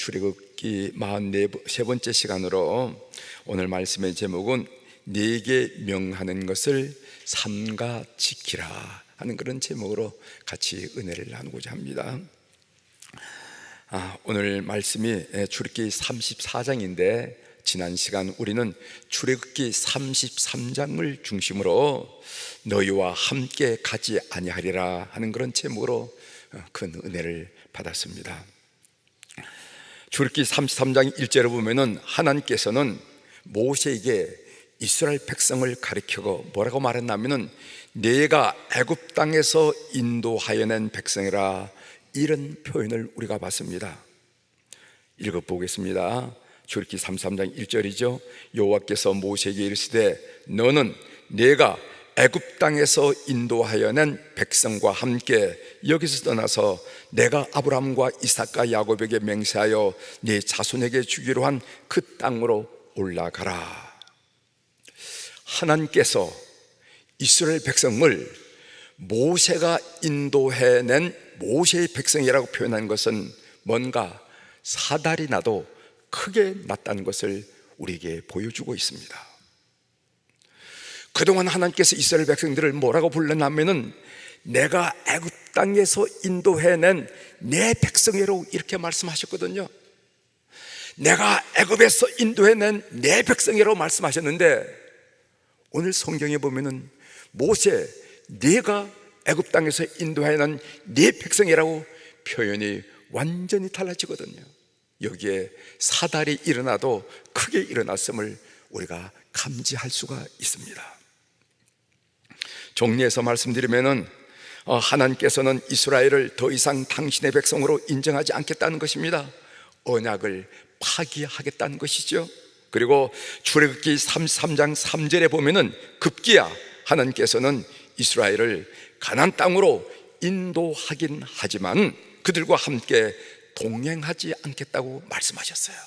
출애굽기 43번째 시간으로 오늘 말씀의 제목은 네게 명하는 것을 삼가 지키라 하는 그런 제목으로 같이 은혜를 나누고자 합니다. 오늘 말씀이 출애굽기 34장인데 지난 시간 우리는 출애굽기 33장을 중심으로 너희와 함께 가지 아니하리라 하는 그런 제목으로 큰 은혜를 받았습니다. 출애굽기 33장 1절에 보면은 하나님께서는 모세에게 이스라엘 백성을 가리키고 뭐라고 말했냐면은 내가 애굽 땅에서 인도하여 낸 백성이라, 이런 표현을 우리가 봤습니다. 읽어보겠습니다. 출애굽기 33장 1절이죠. 여호와께서 모세에게 이르시되 너는 내가 애굽 땅에서 인도하여 낸 백성과 함께 여기서 떠나서 내가 아브라함과 이삭과 야곱에게 맹세하여 네 자손에게 주기로 한 그 땅으로 올라가라. 하나님께서 이스라엘 백성을 모세가 인도해낸 모세의 백성이라고 표현한 것은 뭔가 사달이 나도 크게 났다는 것을 우리에게 보여주고 있습니다. 그동안 하나님께서 이스라엘 백성들을 뭐라고 불렀냐면은 내가 애굽 땅에서 인도해낸 내 백성이라고 이렇게 말씀하셨거든요. 내가 애굽에서 인도해낸 내 백성이라고 말씀하셨는데 오늘 성경에 보면은 모세 네가 애굽 땅에서 인도해낸 내 백성이라고 표현이 완전히 달라지거든요. 여기에 사달이 일어나도 크게 일어났음을 우리가 감지할 수가 있습니다. 정리해서 말씀드리면은 하나님께서는 이스라엘을 더 이상 당신의 백성으로 인정하지 않겠다는 것입니다. 언약을 파기하겠다는 것이죠. 그리고 출애굽기 33장 3절에 보면은 급기야 하나님께서는 이스라엘을 가나안 땅으로 인도하긴 하지만 그들과 함께 동행하지 않겠다고 말씀하셨어요.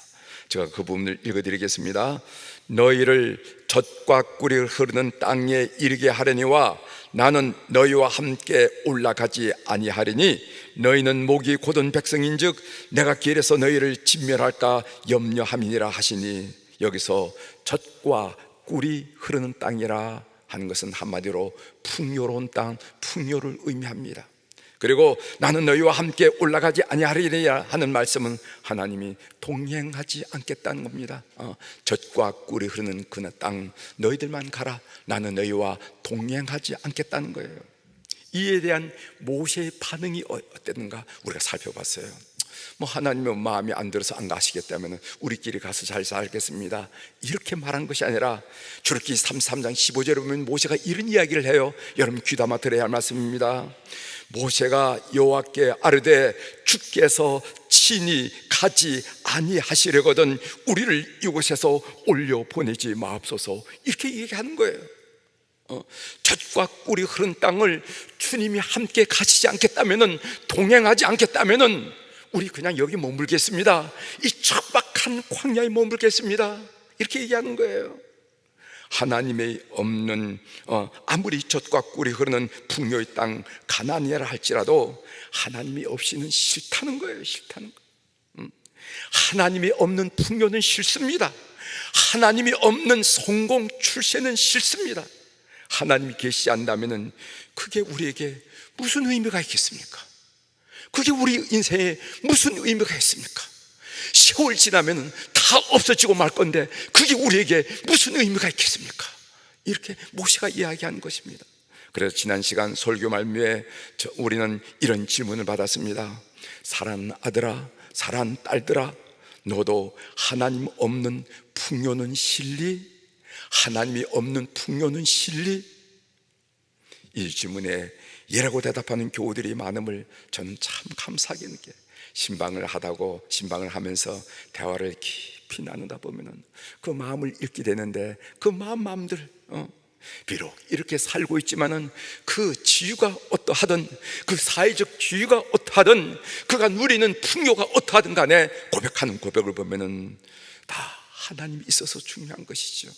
제가 그 부분을 읽어드리겠습니다. 너희를 젖과 꿀이 흐르는 땅에 이르게 하려니와 나는 너희와 함께 올라가지 아니하리니 너희는 목이 곧은 백성인즉 내가 길에서 너희를 진멸할까 염려함이니라 하시니, 여기서 젖과 꿀이 흐르는 땅이라 하는 것은 한마디로 풍요로운 땅, 풍요를 의미합니다. 그리고 나는 너희와 함께 올라가지 아니하리라 하는 말씀은 하나님이 동행하지 않겠다는 겁니다. 젖과 꿀이 흐르는 그 땅 너희들만 가라, 나는 너희와 동행하지 않겠다는 거예요. 이에 대한 모세의 반응이 어땠는가 우리가 살펴봤어요. 하나님의 마음이 안 들어서 안 가시겠다면 우리끼리 가서 잘 살겠습니다 이렇게 말한 것이 아니라 출애굽기 33장 15절에 보면 모세가 이런 이야기를 해요. 여러분 귀담아 들어야 할 말씀입니다. 모세가 여호와께 아뢰되 주께서 친히 가지 아니하시려거든 우리를 이곳에서 올려 보내지 마옵소서, 이렇게 얘기하는 거예요. 젖과 꿀이 흐른 땅을 주님이 함께 가시지 않겠다면은, 동행하지 않겠다면은 우리 그냥 여기 머물겠습니다. 이 척박한 광야에 머물겠습니다, 이렇게 얘기하는 거예요. 하나님의 없는 아무리 젖과 꿀이 흐르는 풍요의 땅 가나안이라 할지라도 하나님이 없이는 싫다는 거예요. 싫다는 거. 하나님이 없는 풍요는 싫습니다. 하나님이 없는 성공 출세는 싫습니다. 하나님이 계시지 않다면은 그게 우리에게 무슨 의미가 있겠습니까? 그게 우리 인생에 무슨 의미가 있습니까? 세월 지나면 다 없어지고 말 건데 그게 우리에게 무슨 의미가 있겠습니까? 이렇게 모세가 이야기한 것입니다. 그래서 지난 시간 설교 말미에 우리는 이런 질문을 받았습니다. 사랑하는 아들아, 사랑하는 딸들아, 너도 하나님 없는 풍요는 싫니? 하나님이 없는 풍요는 싫니? 이 질문에 예라고 대답하는 교우들이 많음을 저는 참 감사하게 느껴요. 신방을 하면서 대화를 깊이 나누다 보면은 그 마음을 읽게 되는데 그 마음들 비록 이렇게 살고 있지만은 그 지위가 어떠하든 그 사회적 지위가 어떠하든 그가 누리는 풍요가 어떠하든 간에 고백하는 고백을 보면은 다 하나님이 있어서 중요한 것이죠.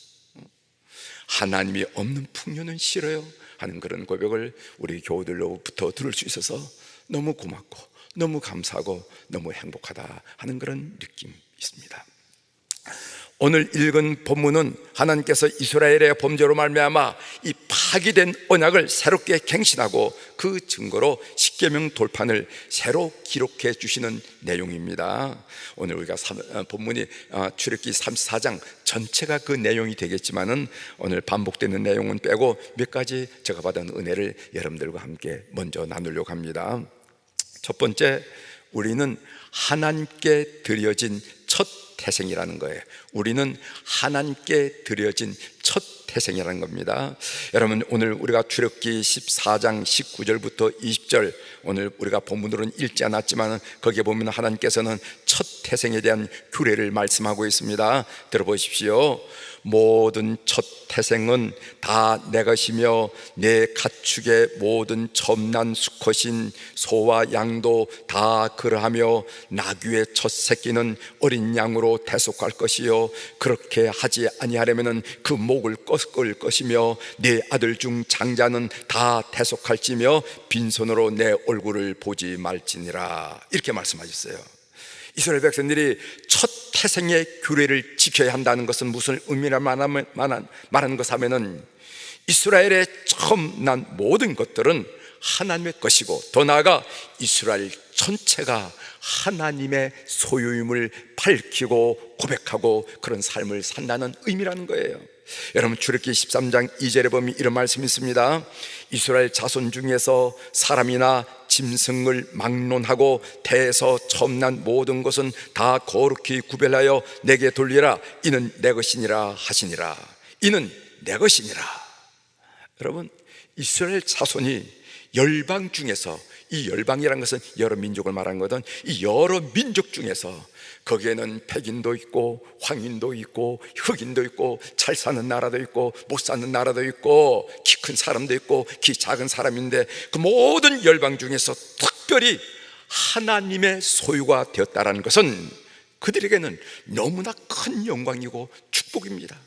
하나님이 없는 풍요는 싫어요 하는 그런 고백을 우리 교우들로부터 들을 수 있어서 너무 고맙고 너무 감사하고 너무 행복하다 하는 그런 느낌이 있습니다. 오늘 읽은 본문은 하나님께서 이스라엘의 범죄로 말미암아 이 파기된 언약을 새롭게 갱신하고 그 증거로 십계명 돌판을 새로 기록해 주시는 내용입니다. 오늘 우리가 본문이 출애굽기 34장 전체가 그 내용이 되겠지만은 오늘 반복되는 내용은 빼고 몇 가지 제가 받은 은혜를 여러분들과 함께 먼저 나누려고 합니다. 첫 번째, 우리는 하나님께 드려진 첫 태생이라는 거예요. 우리는 하나님께 드려진 첫 태생이라는 겁니다. 여러분, 오늘 우리가 출애굽기 14장 19절부터 20절, 오늘 우리가 본문으로는 읽지 않았지만 거기에 보면 하나님께서는 첫 태생에 대한 규례를 말씀하고 있습니다. 들어보십시오. 모든 첫 태생은 다 내 것이며 내 가축의 모든 점난 수컷인 소와 양도 다 그러하며 나귀의 첫 새끼는 어린 양으로 대속할 것이요 그렇게 하지 아니하려면 그 목을 꺾을 것이며 내 아들 중 장자는 다 대속할지며 빈손으로 내 얼굴을 보지 말지니라. 이렇게 말씀하셨어요. 이스라엘 백성들이 첫 태생의 규례를 지켜야 한다는 것은 무슨 의미를 말하는 것 하면은 이스라엘의 처음 난 모든 것들은 하나님의 것이고 더 나아가 이스라엘 전체가 하나님의 소유임을 밝히고 고백하고 그런 삶을 산다는 의미라는 거예요. 여러분, 출애굽기 13장 2절에 보면 이런 말씀이 있습니다. 이스라엘 자손 중에서 사람이나 짐승을 막론하고 태에서 처음 난 모든 것은 다 거룩히 구별하여 내게 돌리라. 이는 내 것이니라 하시니라. 이는 내 것이니라. 여러분, 이스라엘 자손이 열방 중에서, 이 열방이라는 것은 여러 민족을 말하는 거든, 이 여러 민족 중에서 거기에는 백인도 있고 황인도 있고 흑인도 있고 잘 사는 나라도 있고 못 사는 나라도 있고 키 큰 사람도 있고 키 작은 사람인데 그 모든 열방 중에서 특별히 하나님의 소유가 되었다는 것은 그들에게는 너무나 큰 영광이고 축복입니다.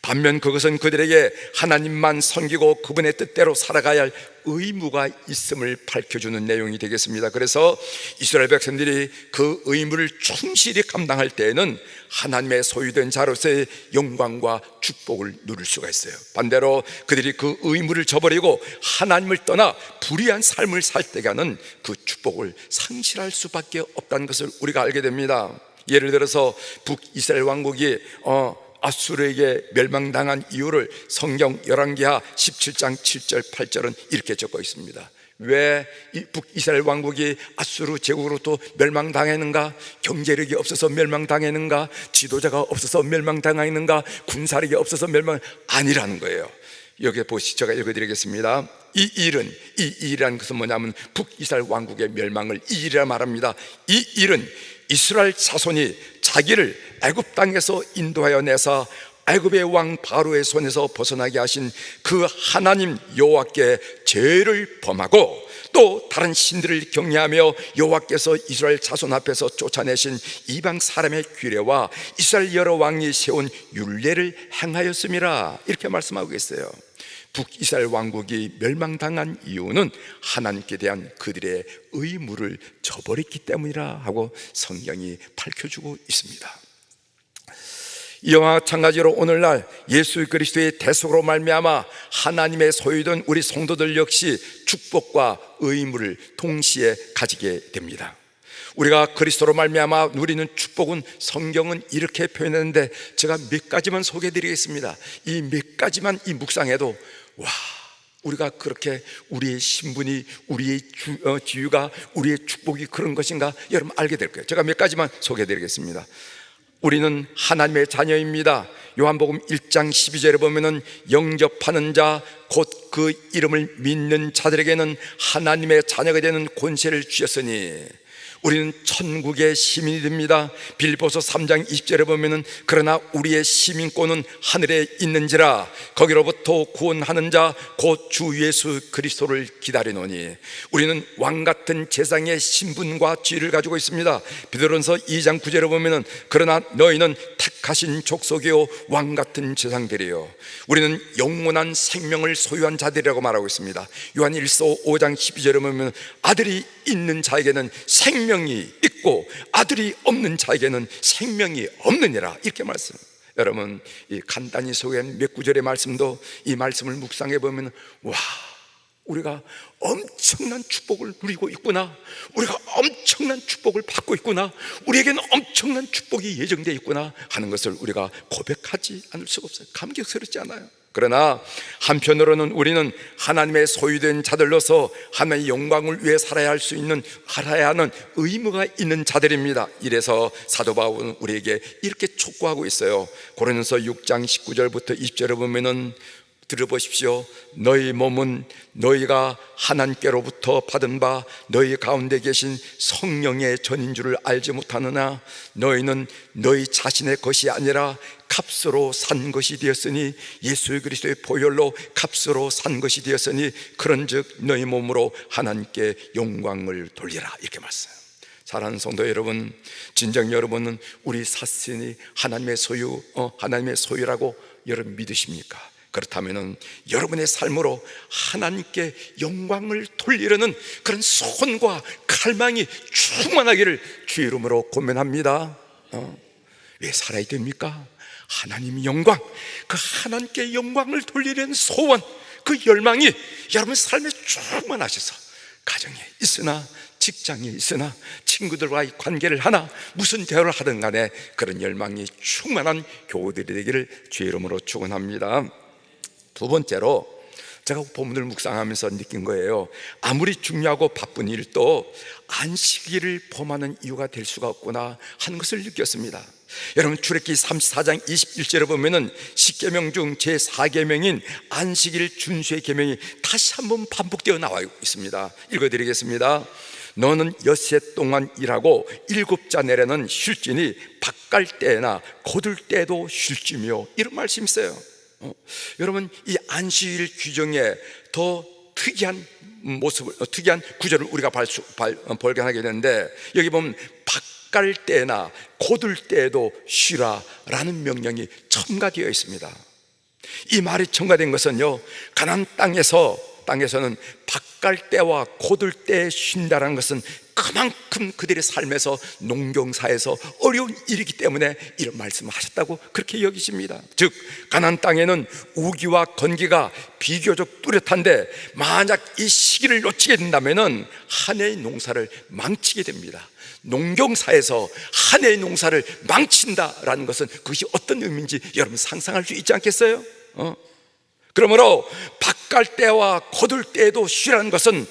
반면 그것은 그들에게 하나님만 섬기고 그분의 뜻대로 살아가야 할 의무가 있음을 밝혀주는 내용이 되겠습니다. 그래서 이스라엘 백성들이 그 의무를 충실히 감당할 때에는 하나님의 소유된 자로서의 영광과 축복을 누릴 수가 있어요. 반대로 그들이 그 의무를 저버리고 하나님을 떠나 불의한 삶을 살 때가는 그 축복을 상실할 수밖에 없다는 것을 우리가 알게 됩니다. 예를 들어서 북이스라엘 왕국이 아수르에게 멸망당한 이유를 성경 열왕기하 17장 7절 8절은 이렇게 적고 있습니다. 왜 북이스라엘 왕국이 아수르 제국으로부터 멸망당했는가? 경제력이 없어서 멸망당했는가? 지도자가 없어서 멸망당했는가? 군사력이 없어서 멸망 아니라는 거예요. 여기 보시죠. 제가 읽어드리겠습니다. 이 일이라는 것은 뭐냐면 북이스라엘 왕국의 멸망을 이 일이라 말합니다. 이 일은 이스라엘 자손이 자기를 애굽 땅에서 인도하여 내사 애굽의 왕 바로의 손에서 벗어나게 하신 그 하나님 여호와께 죄를 범하고 또 다른 신들을 경외하며 여호와께서 이스라엘 자손 앞에서 쫓아내신 이방 사람의 규례와 이스라엘 여러 왕이 세운 율례를 행하였음이라. 이렇게 말씀하고 있어요. 북이스라엘 왕국이 멸망당한 이유는 하나님께 대한 그들의 의무를 저버렸기 때문이라 하고 성경이 밝혀주고 있습니다. 이와 마찬가지로 오늘날 예수 그리스도의 대속으로 말미암아 하나님의 소유된 우리 성도들 역시 축복과 의무를 동시에 가지게 됩니다. 우리가 그리스도로 말미암아 누리는 축복은 성경은 이렇게 표현했는데 제가 몇 가지만 소개해드리겠습니다. 이 몇 가지만 이 묵상해도 와, 우리가 그렇게 우리의 신분이, 우리의 지유가, 우리의 축복이 그런 것인가 여러분 알게 될 거예요. 제가 몇 가지만 소개해드리겠습니다. 우리는 하나님의 자녀입니다. 요한복음 1장 12절에 보면은 영접하는 자 곧 그 이름을 믿는 자들에게는 하나님의 자녀가 되는 권세를 주셨으니, 우리는 천국의 시민이 됩니다. 빌립보서 3장 20절에 보면은 그러나 우리의 시민권은 하늘에 있는지라 거기로부터 구원하는 자 곧 주 예수 그리스도를 기다리노니. 우리는 왕같은 제사장의 신분과 지위를 가지고 있습니다. 베드로전서 2장 9절에 보면은 그러나 너희는 택하신 족속이요 왕같은 제사장들이요. 우리는 영원한 생명을 소유한 자들이라고 말하고 있습니다. 요한일서 5장 12절에 보면 아들이 있는 자에게는 생명이 있고 아들이 없는 자에게는 생명이 없느니라, 이렇게 말씀합니다. 여러분, 이 간단히 소개한 몇 구절의 말씀도 이 말씀을 묵상해 보면 와, 우리가 엄청난 축복을 누리고 있구나, 우리가 엄청난 축복을 받고 있구나, 우리에게는 엄청난 축복이 예정되어 있구나 하는 것을 우리가 고백하지 않을 수가 없어요. 감격스럽지 않아요? 그러나 한편으로는 우리는 하나님의 소유된 자들로서 하나님의 영광을 위해 살아야 하는 의무가 있는 자들입니다. 이래서 사도 바울은 우리에게 이렇게 촉구하고 있어요. 고린도서 6장 19절부터 20절에 보면은 들어보십시오. 너희 몸은 너희가 하나님께로부터 받은 바 너희 가운데 계신 성령의 전인 줄을 알지 못하느냐. 너희는 너희 자신의 것이 아니라 값으로 산 것이 되었으니, 예수 그리스도의 보혈로 값으로 산 것이 되었으니 그런즉 너희 몸으로 하나님께 영광을 돌리라, 이렇게 말씀해요. 사랑하는 성도 여러분, 진정 여러분은 우리 자신이 하나님의 소유라고 여러분 믿으십니까? 그렇다면 여러분의 삶으로 하나님께 영광을 돌리려는 그런 소원과 갈망이 충만하기를 주의 이름으로 권면합니다. 왜 살아야 됩니까? 하나님의 영광, 그 하나님께 영광을 돌리려는 소원, 그 열망이 여러분 삶에 충만하셔서 가정에 있으나 직장에 있으나 친구들과의 관계를 하나 무슨 대화를 하든 간에 그런 열망이 충만한 교우들이 되기를 주의 이름으로 축원합니다. 두 번째로 제가 본문을 묵상하면서 느낀 거예요. 아무리 중요하고 바쁜 일도 안식일을 범하는 이유가 될 수가 없구나 하는 것을 느꼈습니다. 여러분, 출애굽기 34장 21절에 보면은 10계명 중 제4계명인 안식일 준수의 계명이 다시 한번 반복되어 나와 있습니다. 읽어드리겠습니다. 너는 엿새 동안 일하고 일곱자 내려는 쉴지니 밭갈 때나 거둘 때도 쉴지며, 이런 말씀이 있어요. 여러분, 이 안식일 규정에 더 특이한 특이한 구절을 우리가 발견하게 되는데, 여기 보면 밭갈 때나 거둘 때에도 쉬라 라는 명령이 첨가되어 있습니다. 이 말이 첨가된 것은요, 가나안 땅에서는 밭갈 때와 거둘 때에 쉰다는 것은 그만큼 그들의 삶에서 농경사에서 어려운 일이기 때문에 이런 말씀을 하셨다고 그렇게 여기십니다. 즉 가나안 땅에는 우기와 건기가 비교적 뚜렷한데 만약 이 시기를 놓치게 된다면 한 해의 농사를 망치게 됩니다. 농경사에서 한 해의 농사를 망친다라는 것은 그것이 어떤 의미인지 여러분 상상할 수 있지 않겠어요? 그러므로 밭갈 때와 거둘 때에도 쉬라는 것은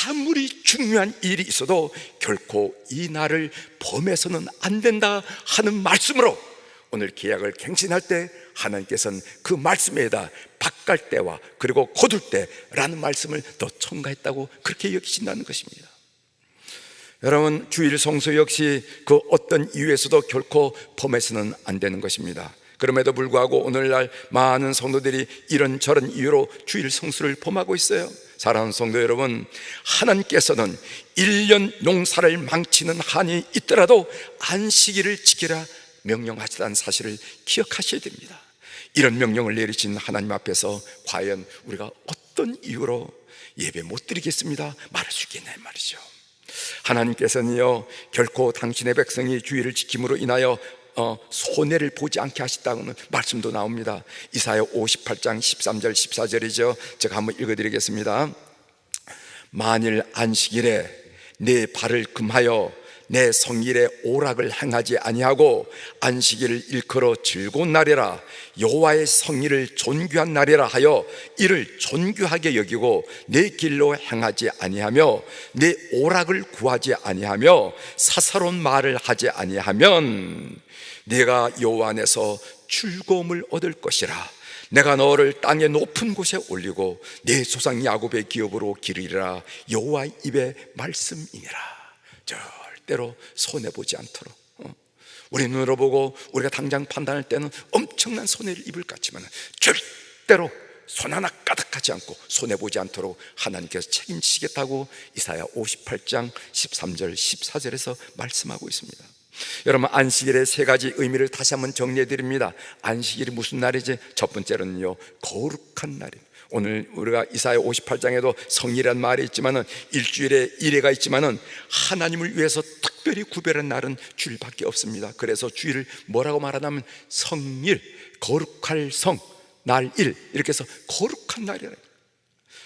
아무리 중요한 일이 있어도 결코 이 날을 범해서는 안 된다 하는 말씀으로 오늘 계약을 갱신할 때 하나님께서는 그 말씀에다 밭갈 때와 그리고 거둘 때라는 말씀을 더 첨가했다고 그렇게 여기신다는 것입니다. 여러분, 주일 성수 역시 그 어떤 이유에서도 결코 범해서는 안 되는 것입니다. 그럼에도 불구하고 오늘날 많은 성도들이 이런저런 이유로 주일 성수를 범하고 있어요. 사랑하는 성도 여러분, 하나님께서는 1년 농사를 망치는 한이 있더라도 안식일을 지키라 명령하시다는 사실을 기억하셔야 됩니다. 이런 명령을 내리신 하나님 앞에서 과연 우리가 어떤 이유로 예배 못 드리겠습니다 말할 수 있겠냐 말이죠. 하나님께서는요, 결코 당신의 백성이 주일을 지킴으로 인하여 손해를 보지 않게 하시다는 말씀도 나옵니다. 이사야 58장 13절 14절이죠. 제가 한번 읽어드리겠습니다. 만일 안식일에 내 발을 금하여 내 성일에 오락을 행하지 아니하고 안식일을 일컬어 즐거운 날이라 여호와의 성일을 존귀한 날이라 하여 이를 존귀하게 여기고 내 길로 행하지 아니하며 내 오락을 구하지 아니하며 사사로운 말을 하지 아니하면 내가 여호와 안에서 즐거움을 얻을 것이라. 내가 너를 땅의 높은 곳에 올리고 내 조상 야곱의 기업으로 기르리라. 여호와의 입의 말씀이니라. 때로 손해보지 않도록, 우리 눈으로 보고 우리가 당장 판단할 때는 엄청난 손해를 입을 것 같지만 절대로 손 하나 까닥하지 않고 손해보지 않도록 하나님께서 책임지시겠다고 이사야 58장 13절 14절에서 말씀하고 있습니다. 여러분, 안식일의 세 가지 의미를 다시 한번 정리해 드립니다. 안식일이 무슨 날이지? 첫 번째로는요, 거룩한 날입니다. 오늘 우리가 이사야 58장에도 성일이라는 말이 있지만은, 일주일에 일회가 있지만은 하나님을 위해서 특별히 구별한 날은 주일밖에 없습니다. 그래서 주일을 뭐라고 말하냐면 성일, 거룩할 성, 날 일, 이렇게 해서 거룩한 날이라.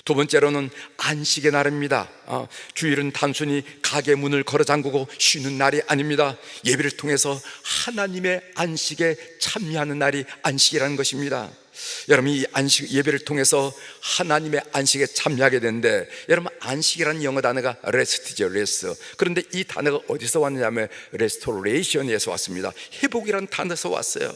두 번째로는 안식의 날입니다. 주일은 단순히 가게 문을 걸어 잠그고 쉬는 날이 아닙니다. 예배를 통해서 하나님의 안식에 참여하는 날이 안식이라는 것입니다. 여러분, 이 안식 예배를 통해서 하나님의 안식에 참여하게 되는데, 여러분, 안식이라는 영어 단어가 레스트죠, 레스. 그런데 이 단어가 어디서 왔느냐면 레스토레이션에서 왔습니다. 회복이라는 단어에서 왔어요.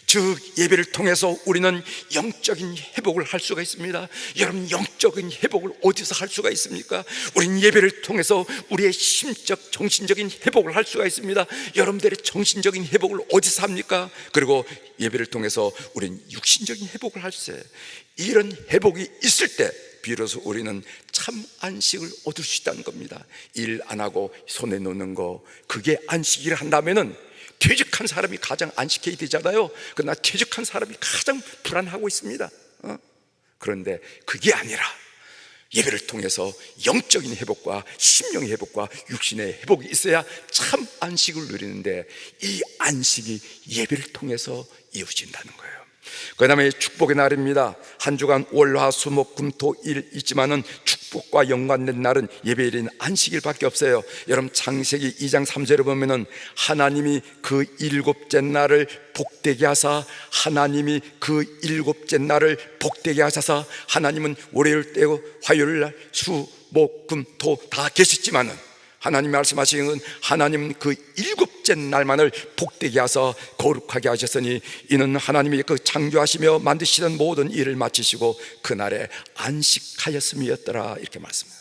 즉, 예배를 통해서 우리는 영적인 회복을 할 수가 있습니다. 여러분, 영적인 회복을 어디서 할 수가 있습니까? 우리는 예배를 통해서 우리의 심적, 정신적인 회복을 할 수가 있습니다. 여러분들의 정신적인 회복을 어디서 합니까? 그리고 예배를 통해서 우리는 육신적인 회복을 할 수 있어요. 이런 회복이 있을 때 비로소 우리는 참 안식을 얻을 수 있다는 겁니다. 일 안 하고 손에 놓는 거, 그게 안식일을 한다면은 퇴직한 사람이 가장 안식해야 되잖아요. 그러나 퇴직한 사람이 가장 불안하고 있습니다. 그런데 그게 아니라 예배를 통해서 영적인 회복과 심령의 회복과 육신의 회복이 있어야 참 안식을 누리는데, 이 안식이 예배를 통해서 이루어진다는 거예요. 그 다음에 축복의 날입니다. 한 주간 월, 화, 수, 목, 금, 토, 일 있지만은 축복과 연관된 날은 예배일인 안식일밖에 없어요. 여러분, 창세기 2장 3절에 보면은 하나님이 그 일곱째 날을 복되게 하사, 하나님이 그 일곱째 날을 복되게 하셔서, 하나님은 월요일 떼고 화요일 날 수, 목, 금, 토 다 계셨지만은 하나님 말씀하시는 건 하나님은 그 일곱째 날만을 복되게 하사 거룩하게 하셨으니 이는 하나님이 그 창조하시며 만드시던 모든 일을 마치시고 그날에 안식하였음이었더라, 이렇게 말씀해요.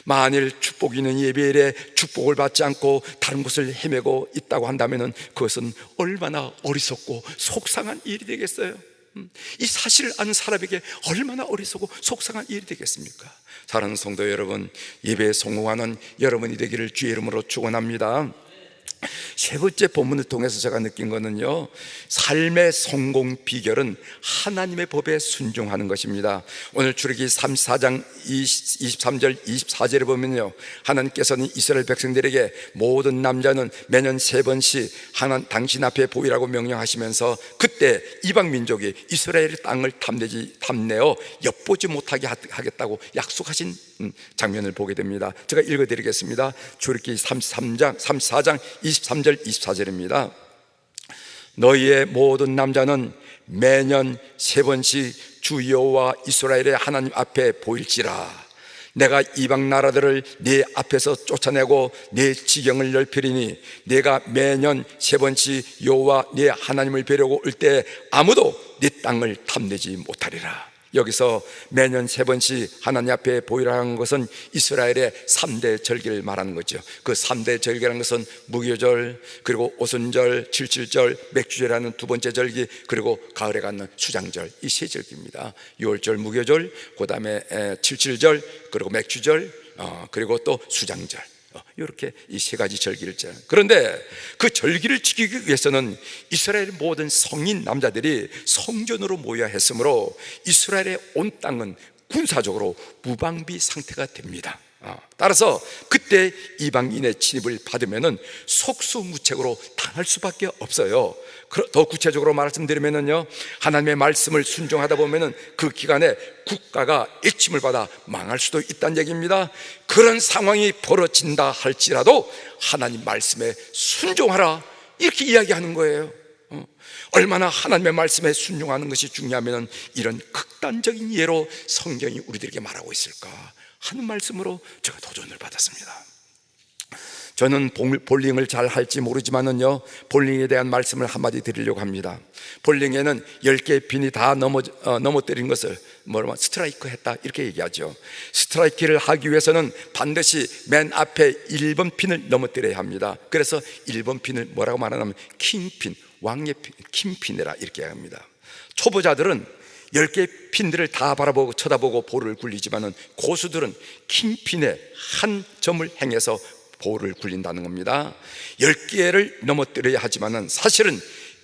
만일 축복이 있는 예배일에 축복을 받지 않고 다른 곳을 헤매고 있다고 한다면 그것은 얼마나 어리석고 속상한 일이 되겠어요. 이 사실을 아는 사람에게 얼마나 어리석고 속상한 일이 되겠습니까? 사랑하는 성도 여러분, 예배에 성공하는 여러분이 되기를 주의 이름으로 축원합니다. 세 번째 본문을 통해서 제가 느낀 거는요, 삶의 성공 비결은 하나님의 법에 순종하는 것입니다. 오늘 출애굽기 34장 23절 24절에 보면요, 하나님께서는 이스라엘 백성들에게 모든 남자는 매년 3번씩 당신 앞에 보이라고 명령하시면서 그때 이방 민족이 이스라엘의 땅을 탐내어 엿보지 못하게 하겠다고 약속하신 장면을 보게 됩니다. 제가 읽어드리겠습니다. 출애굽기 34장 23절 24절입니다. 너희의 모든 남자는 매년 3번씩 주 여호와 이스라엘의 하나님 앞에 보일지라. 내가 이방 나라들을 네 앞에서 쫓아내고 네 지경을 넓히리니 내가 매년 3번씩 여호와 네 하나님을 뵈려고 올 때 아무도 네 땅을 탐내지 못하리라. 여기서 매년 3번씩 하나님 앞에 보이라는 것은 이스라엘의 3대 절기를 말하는 거죠. 그 3대 절기라는 것은 무교절, 그리고 오순절, 칠칠절, 맥주절이라는 두 번째 절기, 그리고 가을에 갖는 수장절, 이 세 절기입니다. 6월절 무교절, 그 다음에 칠칠절, 그리고 맥주절, 그리고 또 수장절, 이렇게 이 세 가지 절기를 지켜요. 그런데 그 절기를 지키기 위해서는 이스라엘 모든 성인 남자들이 성전으로 모여야 했으므로 이스라엘의 온 땅은 군사적으로 무방비 상태가 됩니다. 따라서 그때 이방인의 침입을 받으면은 속수무책으로 당할 수밖에 없어요. 더 구체적으로 말씀드리면요, 하나님의 말씀을 순종하다 보면은 그 기간에 국가가 애침을 받아 망할 수도 있다는 얘기입니다. 그런 상황이 벌어진다 할지라도 하나님 말씀에 순종하라, 이렇게 이야기하는 거예요. 얼마나 하나님의 말씀에 순종하는 것이 중요하면 이런 극단적인 예로 성경이 우리들에게 말하고 있을까 하는 말씀으로 제가 도전을 받았습니다. 저는 볼링을 잘 할지 모르지만은요, 볼링에 대한 말씀을 한마디 드리려고 합니다. 볼링에는 10개의 핀이 다 넘어뜨린 것을 뭐라고 스트라이크 했다 이렇게 얘기하죠. 스트라이크를 하기 위해서는 반드시 맨 앞에 1번 핀을 넘어뜨려야 합니다. 그래서 1번 핀을 뭐라고 말하냐면 킹핀, 왕의 핀, 킹핀이라 이렇게 합니다. 초보자들은 10개의 핀들을 다 바라보고 쳐다보고 볼을 굴리지만은 고수들은 킹핀에 한 점을 행해서 볼을 굴린다는 겁니다. 10개를 넘어뜨려야 하지만은 사실은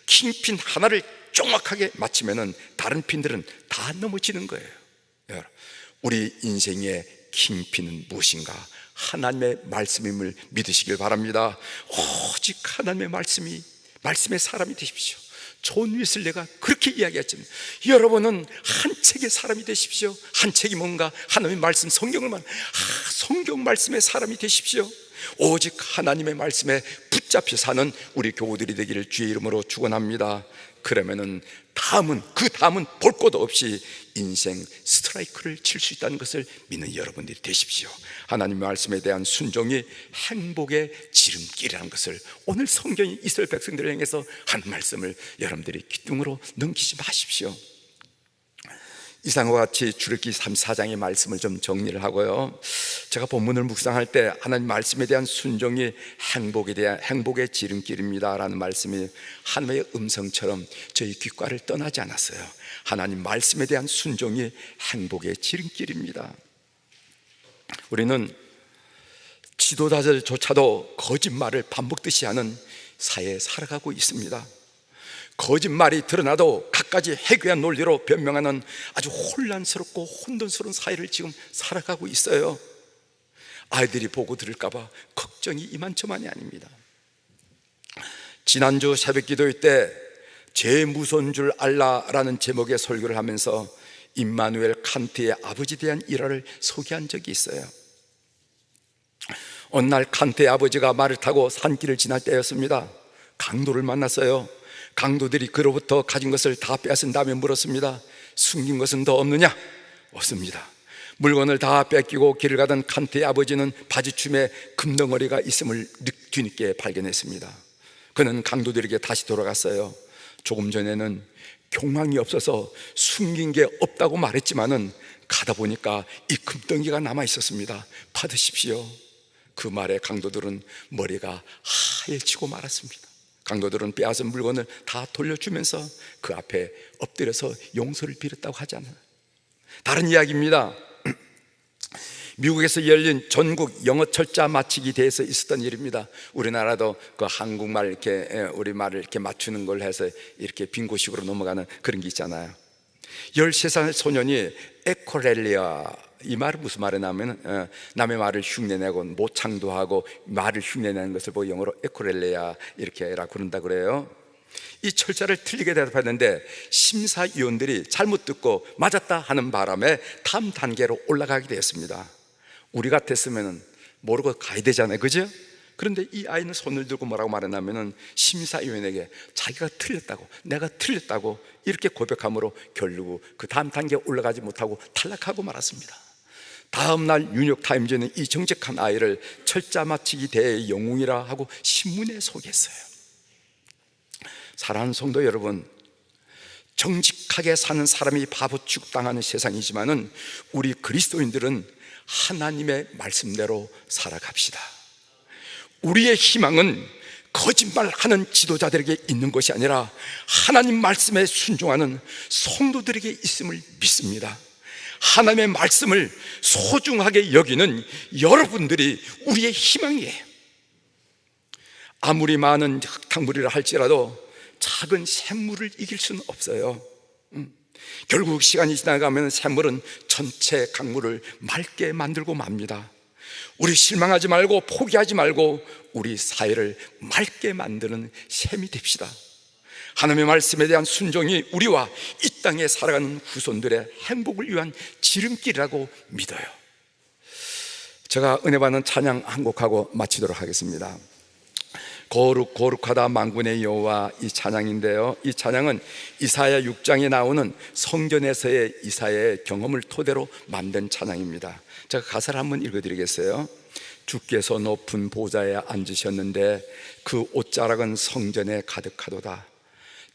킹핀 하나를 정확하게 맞추면은 다른 핀들은 다 넘어지는 거예요. 우리 인생의 킹핀은 무엇인가? 하나님의 말씀임을 믿으시길 바랍니다. 오직 하나님의 말씀의 사람이 되십시오. 존 위슬레가 그렇게 이야기했잖아요. 여러분은 한 책의 사람이 되십시오. 한 책이 뭔가? 하나님의 말씀, 성경 말씀의 사람이 되십시오. 오직 하나님의 말씀에 붙잡혀 사는 우리 교우들이 되기를 주의 이름으로 축원합니다. 그러면은 그 다음은 볼 것 없이 인생 스트라이크를 칠 수 있다는 것을 믿는 여러분들이 되십시오. 하나님의 말씀에 대한 순종이 행복의 지름길이라는 것을 오늘 성경이 이스라엘 백성들을 향해서 한 말씀을 여러분들이 기둥으로 넘기지 마십시오. 이상과 같이 출애굽기 34장의 말씀을 좀 정리를 하고요, 제가 본문을 묵상할 때 하나님 말씀에 대한 순종이 행복의 지름길입니다 라는 말씀이 하나님의 음성처럼 저희 귓가를 떠나지 않았어요. 하나님 말씀에 대한 순종이 행복의 지름길입니다. 우리는 지도자들조차도 거짓말을 반복듯이 하는 사회에 살아가고 있습니다. 거짓말이 드러나도 갖가지 해괴한 논리로 변명하는 아주 혼란스럽고 혼돈스러운 사회를 지금 살아가고 있어요. 아이들이 보고 들을까봐 걱정이 이만저만이 아닙니다. 지난주 새벽 기도회 때 제일 무서운 줄 알라라는 제목의 설교를 하면서 임마누엘 칸트의 아버지에 대한 일화를 소개한 적이 있어요. 어느 날 칸트의 아버지가 말을 타고 산길을 지날 때였습니다. 강도를 만났어요. 강도들이 그로부터 가진 것을 다 빼앗은 다음에 물었습니다. 숨긴 것은 더 없느냐? 없습니다. 물건을 다 뺏기고 길을 가던 칸트의 아버지는 바지춤에 금덩어리가 있음을 뒤늦게 발견했습니다. 그는 강도들에게 다시 돌아갔어요. 조금 전에는 경황이 없어서 숨긴 게 없다고 말했지만은 가다 보니까 이 금덩이가 남아 있었습니다. 받으십시오. 그 말에 강도들은 머리가 하얘지고 말았습니다. 강도들은 빼앗은 물건을 다 돌려주면서 그 앞에 엎드려서 용서를 빌었다고 하잖아요. 다른 이야기입니다. 미국에서 열린 전국 영어 철자 맞히기 대회에서 있었던 일입니다. 우리나라도 그 한국말 이렇게 우리말을 이렇게 맞추는 걸 해서 이렇게 빙고식으로 넘어가는 그런 게 있잖아요. 13살 소년이 에코렐리아, 이 말은 무슨 말이냐면 남의 말을 흉내내고 모창도 하고 말을 흉내내는 것을 보고 영어로 에코렐리아 이렇게라고 그런다 그래요. 이 철자를 틀리게 대답했는데 심사위원들이 잘못 듣고 맞았다 하는 바람에 다음 단계로 올라가게 되었습니다. 우리 같았으면 모르고 가야 되잖아요, 그죠? 그런데 이 아이는 손을 들고 뭐라고 말했냐면은 심사위원에게 자기가 틀렸다고, 내가 틀렸다고 이렇게 고백함으로 결국 그 다음 단계에 올라가지 못하고 탈락하고 말았습니다. 다음 날 뉴욕타임즈는 이 정직한 아이를 철자 맞히기 대회의 영웅이라 하고 신문에 소개했어요. 사랑하는 성도 여러분, 정직하게 사는 사람이 바보 취급당하는 세상이지만은 우리 그리스도인들은 하나님의 말씀대로 살아갑시다. 우리의 희망은 거짓말하는 지도자들에게 있는 것이 아니라 하나님 말씀에 순종하는 성도들에게 있음을 믿습니다. 하나님의 말씀을 소중하게 여기는 여러분들이 우리의 희망이에요. 아무리 많은 흙탕물이라 할지라도 작은 샘물을 이길 수는 없어요. 결국 시간이 지나가면 샘물은 전체 강물을 맑게 만들고 맙니다. 우리 실망하지 말고 포기하지 말고 우리 사회를 맑게 만드는 샘이 됩시다. 하나님의 말씀에 대한 순종이 우리와 이 땅에 살아가는 후손들의 행복을 위한 지름길이라고 믿어요. 제가 은혜 받는 찬양 한 곡하고 마치도록 하겠습니다. 거룩하다 만군의 여호와, 이 찬양인데요, 이 찬양은 이사야 6장에 나오는 성전에서의 이사야의 경험을 토대로 만든 찬양입니다. 제가 가사를 한번 읽어드리겠어요. 주께서 높은 보좌에 앉으셨는데 그 옷자락은 성전에 가득하도다.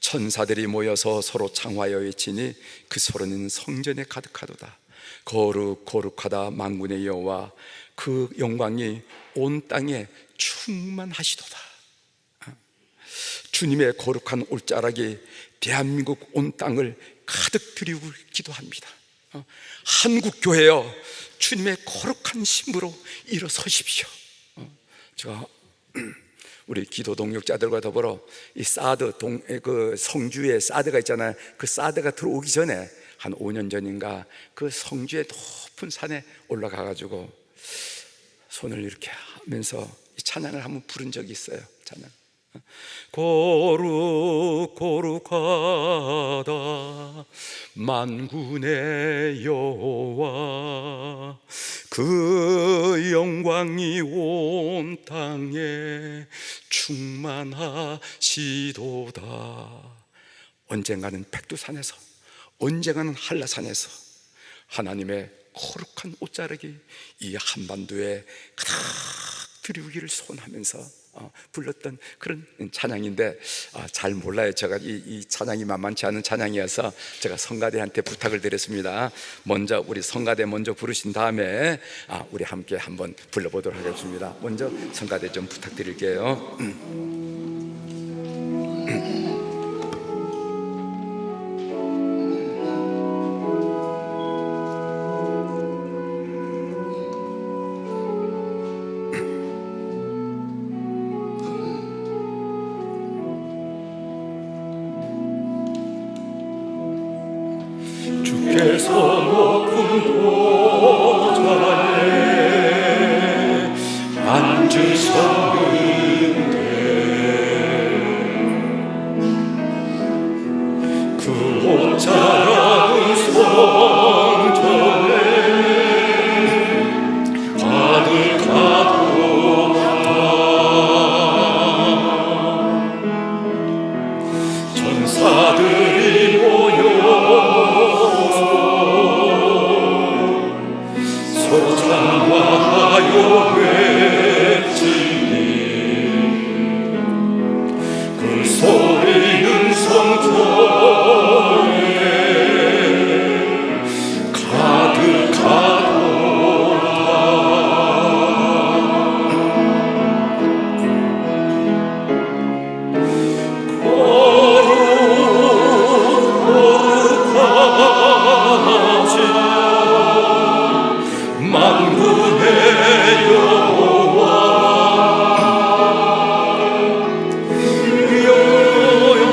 천사들이 모여서 서로 창화하여 외치니 그 소리는 성전에 가득하도다. 거룩 거룩하다 만군의 여호와, 그 영광이 온 땅에 충만하시도다. 주님의 거룩한 옷자락이 대한민국 온 땅을 가득 들이우고 기도합니다. 한국교회여, 주님의 거룩한 신부로 일어서십시오. 제가 우리 기도 동역자들과 더불어 이 사드 그 성주에 사드가 있잖아요. 그 사드가 들어오기 전에 한 5년 전인가 그 성주의 높은 산에 올라가 가지고 손을 이렇게 하면서 이 찬양을 한번 부른 적이 있어요. 찬양. 거룩 거룩하다 만군의 여호와, 그 영광이 온 땅에 충만하시도다. 언젠가는 백두산에서, 언젠가는 한라산에서 하나님의 거룩한 옷자락이 이 한반도에 가득 들이우기를 소원하면서 불렀던 그런 찬양인데, 잘 몰라요. 제가 이 찬양이 만만치 않은 찬양이어서 제가 성가대한테 부탁을 드렸습니다. 먼저 우리 성가대 먼저 부르신 다음에 우리 함께 한번 불러보도록 하겠습니다. 먼저 성가대 좀 부탁드릴게요. 주께서 높은 보좌에 앉으셨는데 그 옷자락은 성전에 가득하도다. 천사들이 모여 서로 찬양하여 외치니 그 소리는 성전에 가득하도다. 거룩하지 만군의 여호와,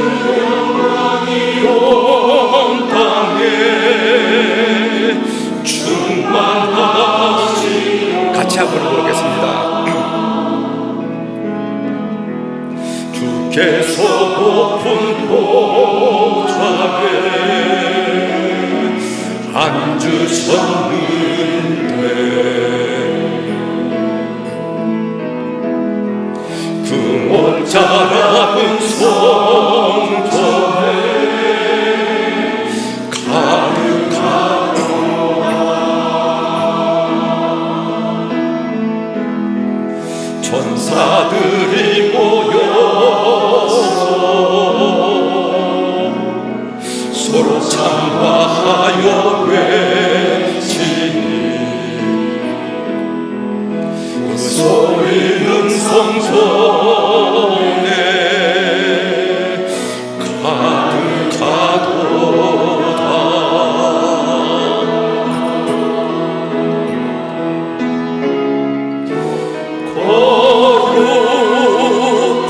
영광이 온 땅에 충만하시. 같이 한번 부르겠습니다. 주께서 높은 보좌에 앉으셨는데 그 옷자락은 성전에 가득하도다. 천사들이 모여서 서로 찬양하여 외치니 그 소리는 성전에 가득하도다. 거룩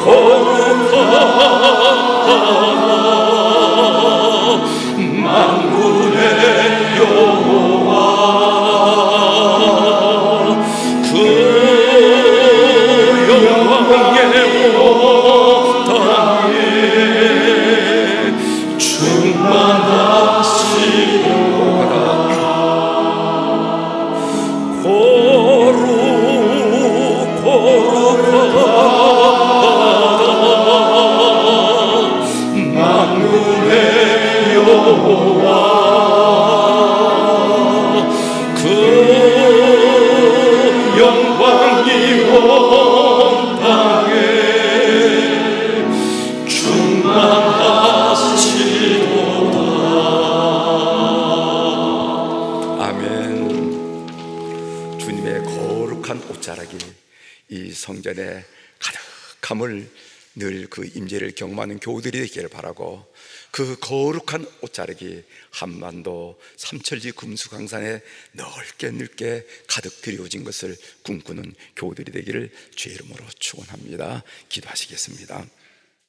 거룩하다 만군의 여호와, 그 영광의 온 땅에 충만하시도다. 거룩 거룩하다 만군의 여호와, 그 영광이 성전에 가득함을 늘 그 임재를 경험하는 교우들이 되기를 바라고, 그 거룩한 옷자락이 한반도 삼천리 금수강산에 넓게 가득 드리워진 것을 꿈꾸는 교우들이 되기를 주의 이름으로 축원합니다. 기도하시겠습니다.